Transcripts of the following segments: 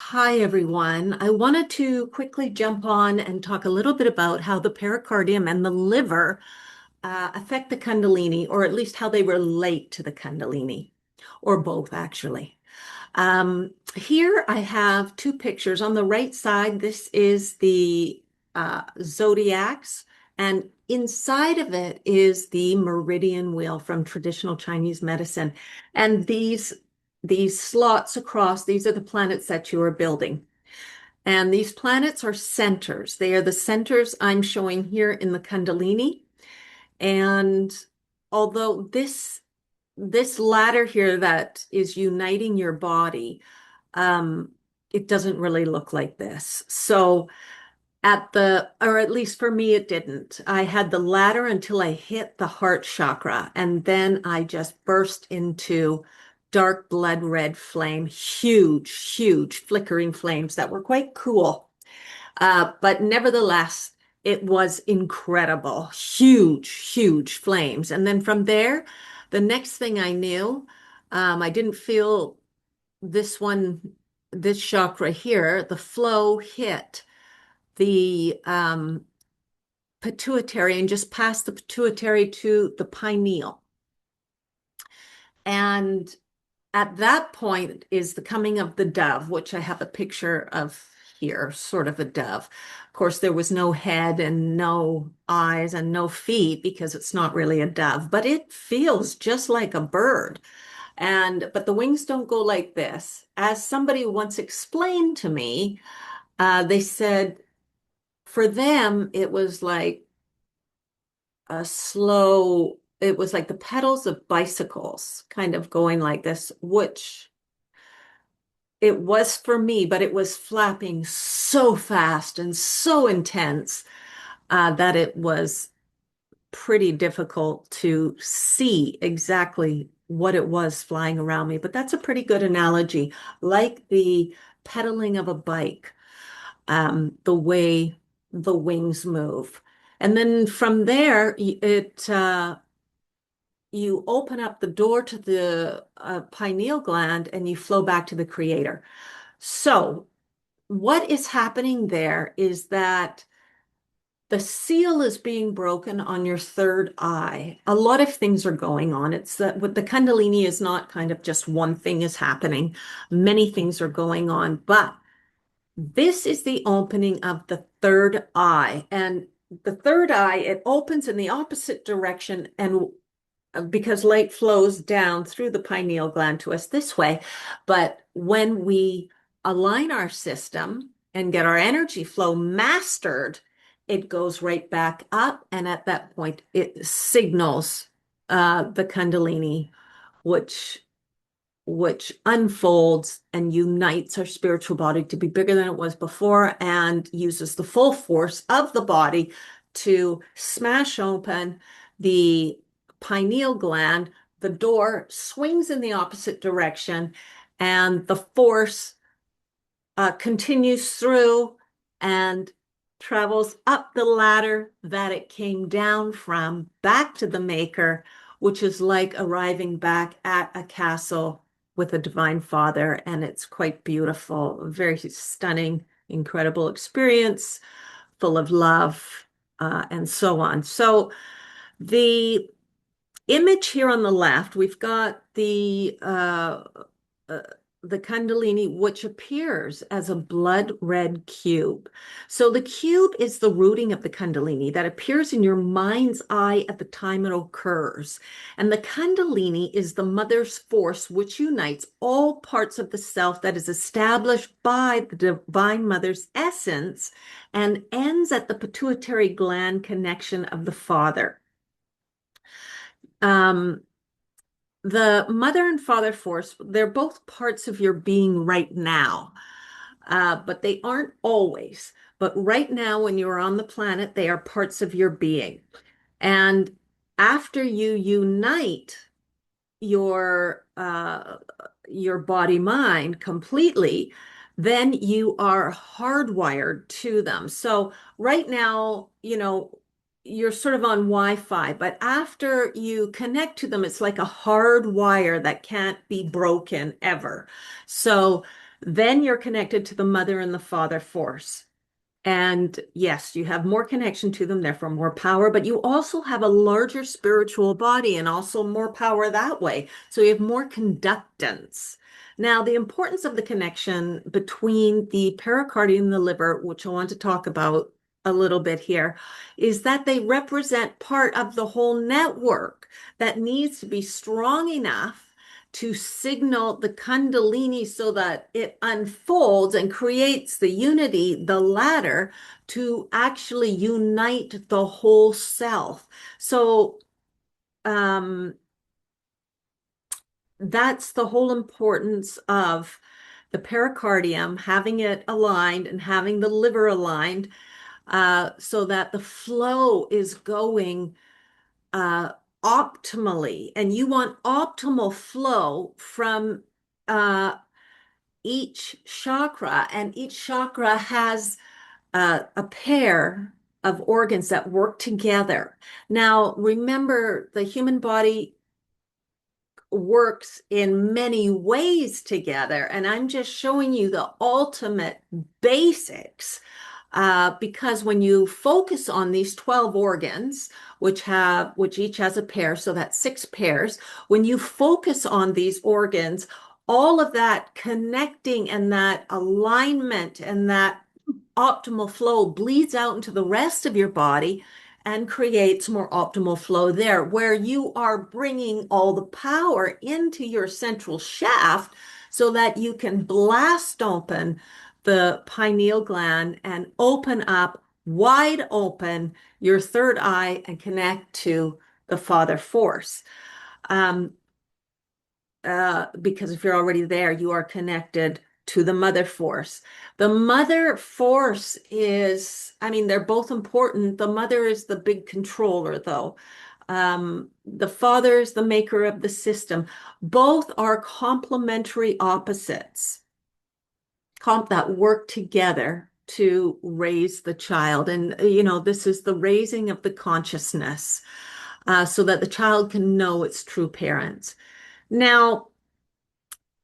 Hi, everyone. I wanted to quickly jump on and talk a little bit about how the pericardium and the liver affect the Kundalini, or at least how they relate to the Kundalini, or both, actually. Here I have two pictures. On the right side, this is the zodiacs, and inside of it is the meridian wheel from traditional Chinese medicine. And these slots across, these are the planets that you are building. And these planets are centers. They are the centers I'm showing here in the Kundalini. And although this ladder here that is uniting your body, um, it doesn't really look like this. So or at least for me, it didn't. I had the ladder until I hit the heart chakra, and then I just burst into dark blood red flame, huge, huge flickering flames that were quite cool. But nevertheless, it was incredible, huge, huge flames. And then from there, the next thing I knew, I didn't feel this one, this chakra here, the flow hit the pituitary and just past the pituitary to the pineal. And at that point is the coming of the dove, which I have a picture of here, sort of a dove. Of course, there was no head and no eyes and no feet because it's not really a dove, but it feels just like a bird. But the wings don't go like this. As somebody once explained to me, they said for them, it was like a slow, it was like the pedals of bicycles kind of going like this, which it was for me, but it was flapping so fast and so intense that it was pretty difficult to see exactly what it was flying around me. But that's a pretty good analogy, like the pedaling of a bike, the way the wings move. And then from there, you open up the door to the pineal gland and you flow back to the creator. So, what is happening there is that the seal is being broken on your third eye. A lot of things are going on. It's that what the Kundalini is not kind of just one thing is happening. Many things are going on, but this is the opening of the third eye. And the third eye, it opens in the opposite direction and because light flows down through the pineal gland to us this way. But when we align our system and get our energy flow mastered, it goes right back up. And at that point, it signals the Kundalini, which which unfolds and unites our spiritual body to be bigger than it was before and uses the full force of the body to smash open the pineal gland. The door swings in the opposite direction, and the force continues through and travels up the ladder that it came down from back to the maker, which is like arriving back at a castle with a divine father. And it's quite beautiful, very stunning, incredible experience, full of love, and so on. So the image here on the left, we've got uh, the Kundalini, which appears as a blood red cube. So the cube is the rooting of the Kundalini that appears in your mind's eye at the time it occurs. And the Kundalini is the mother's force which unites all parts of the self that is established by the divine mother's essence and ends at the pituitary gland connection of the father. Um, the mother and father force, they're both parts of your being right now, but they aren't always. But right now, when you're on the planet, they are parts of your being. And after you unite your body mind completely, then you are hardwired to them. So right now, you're sort of on Wi-Fi, but after you connect to them, it's like a hard wire that can't be broken ever. So Then you're connected to the mother and the father force. And yes, you have more connection to them, therefore more power, but you also have a larger spiritual body and also more power that way. So you have more conductance. Now, the importance of the connection between the pericardium and the liver, which I want to talk about a little bit here, is that they represent part of the whole network that needs to be strong enough to signal the Kundalini so that it unfolds and creates the unity, the ladder, to actually unite the whole self. So um, that's the whole importance of the pericardium, having it aligned and having the liver aligned, so that the flow is going uh, optimally. And you want optimal flow from uh, each chakra, and each chakra has a pair of organs that work together. Now, remember, the human body works in many ways together, and I'm just showing you the ultimate basics. Because when you focus on these 12 organs, which each has a pair, so that's 6 pairs, when you focus on these organs, all of that connecting and that alignment and that optimal flow bleeds out into the rest of your body and creates more optimal flow there, where you are bringing all the power into your central shaft so that you can blast open the pineal gland and open up wide open your third eye and connect to the father force. Um, because if you're already there, you are connected to the mother force. The mother force is, I mean, they're both important. The mother is the big controller, though. The father is the maker of the system. Both are complementary opposites that work together to raise the child. And, this is the raising of the consciousness, so that the child can know its true parents. Now,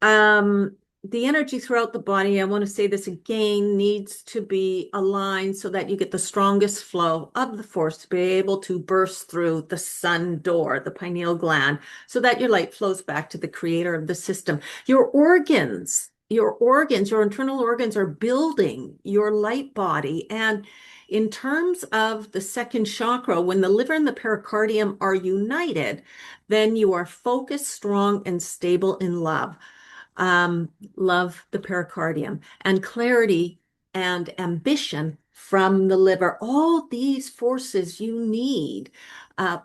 um, the energy throughout the body, I want to say this again, needs to be aligned so that you get the strongest flow of the force to be able to burst through the sun door, the pineal gland, so that your light flows back to the creator of the system. Your internal organs are building your light body. And in terms of the second chakra, when the liver and the pericardium are united, then you are focused, strong, and stable in love. Love the pericardium, and clarity and ambition from the liver. All these forces you need,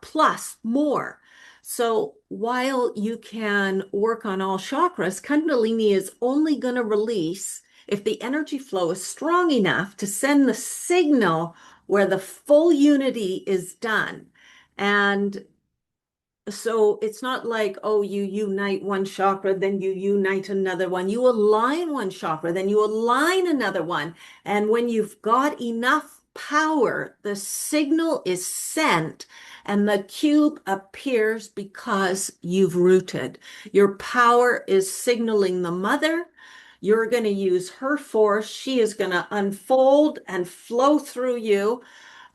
plus more. So while you can work on all chakras, Kundalini is only going to release if the energy flow is strong enough to send the signal where the full unity is done. And so it's not like, oh, you unite one chakra, then you unite another one. You align one chakra, then you align another one. And when you've got enough power, the signal is sent and the cube appears because you've rooted. Your power is signaling the mother. You're going to use her force. She is going to unfold and flow through you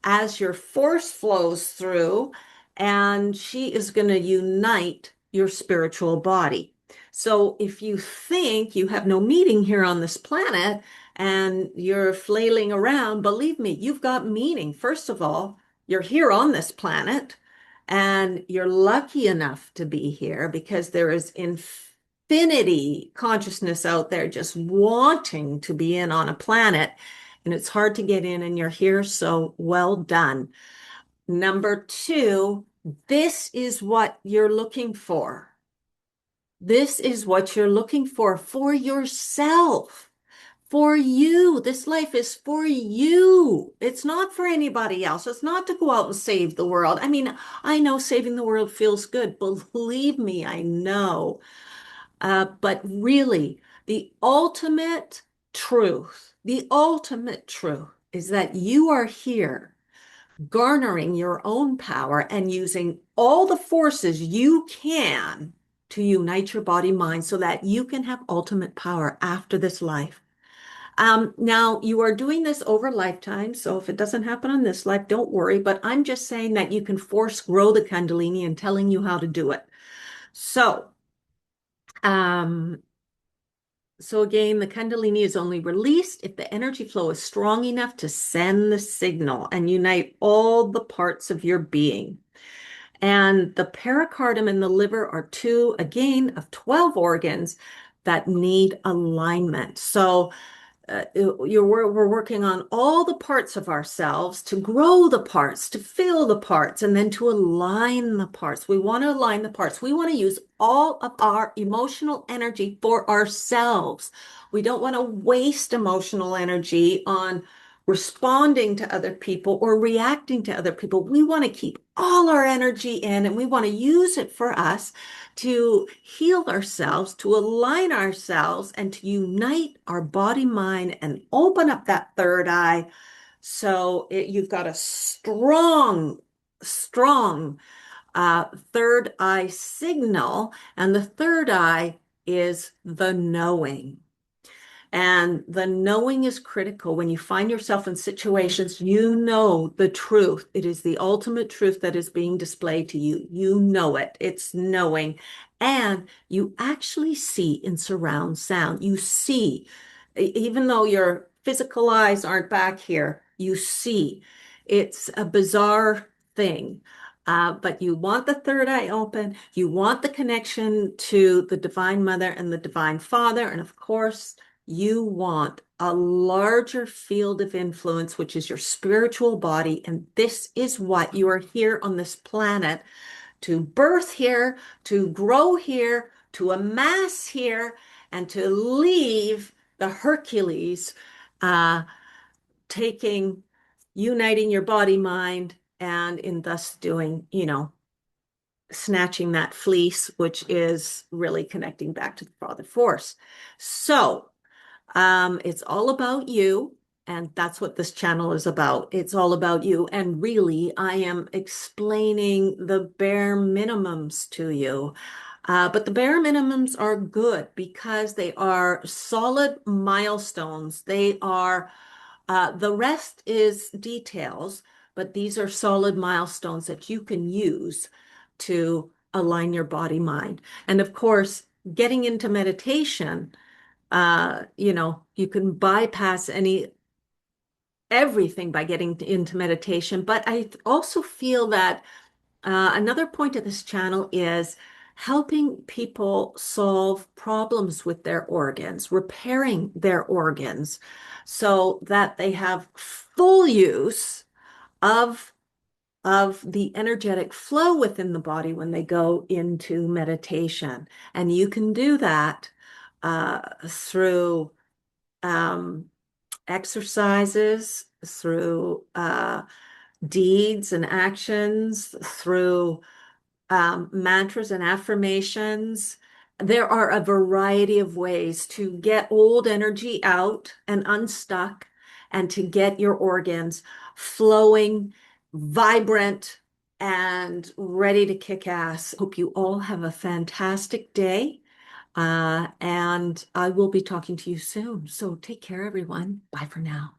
as your force flows through, and she is going to unite your spiritual body. So if you think you have no meaning here on this planet and you're flailing around, believe me, you've got meaning. First of all, you're here on this planet and you're lucky enough to be here because there is infinity consciousness out there just wanting to be in on a planet, and it's hard to get in, and you're here, so well done. Number two, this is what you're looking for. This is what you're looking for yourself, for you. This life is for you. It's not for anybody else. It's not to go out and save the world. I mean, I know saving the world feels good. Believe me, I know. But really, the ultimate truth is that you are here garnering your own power and using all the forces you can to unite your body mind so that you can have ultimate power after this life. Now, you are doing this over lifetime, so if it doesn't happen on this life, don't worry. But I'm just saying that you can force grow the Kundalini and telling you how to do it. So, um, so again, the Kundalini is only released if the energy flow is strong enough to send the signal and unite all the parts of your being. And the pericardium and the liver are two, again, of 12 organs that need alignment. So we're working on all the parts of ourselves to grow the parts, to fill the parts, and then to align the parts. We want to align the parts. We want to use all of our emotional energy for ourselves. We don't want to waste emotional energy on responding to other people or reacting to other people. We want to keep all our energy in and we want to use it for us to heal ourselves, to align ourselves, and to unite our body, mind, and open up that third eye. So you've got a strong, strong third eye signal. And the third eye is the knowing. And the knowing is critical. When you find yourself in situations, you know the truth. It is the ultimate truth that is being displayed to you. You know it. It's knowing. And you actually see in surround sound. You see, even though your physical eyes aren't back here, you see. It's a bizarre thing. But you want the third eye open. You want the connection to the Divine Mother and the Divine Father. And of course, you want a larger field of influence, which is your spiritual body. And this is what you are here on this planet to birth here, to grow here, to amass here, and to leave the Hercules, uh, taking, uniting your body, mind, and in thus doing, snatching that fleece, which is really connecting back to the Father Force. So, it's all about you, and that's what this channel is about. It's all about you. And really, I am explaining the bare minimums to you. But the bare minimums are good because they are solid milestones. The rest is details, but these are solid milestones that you can use to align your body mind. And of course, getting into meditation, you can bypass everything by getting into meditation. But I also feel that another point of this channel is helping people solve problems with their organs, repairing their organs so that they have full use of the energetic flow within the body when they go into meditation. And you can do that through um, exercises, through deeds and actions, through mantras and affirmations. There are a variety of ways to get old energy out and unstuck and to get your organs flowing, vibrant, and ready to kick ass. Hope you all have a fantastic day. And I will be talking to you soon. So take care, everyone. Bye for now.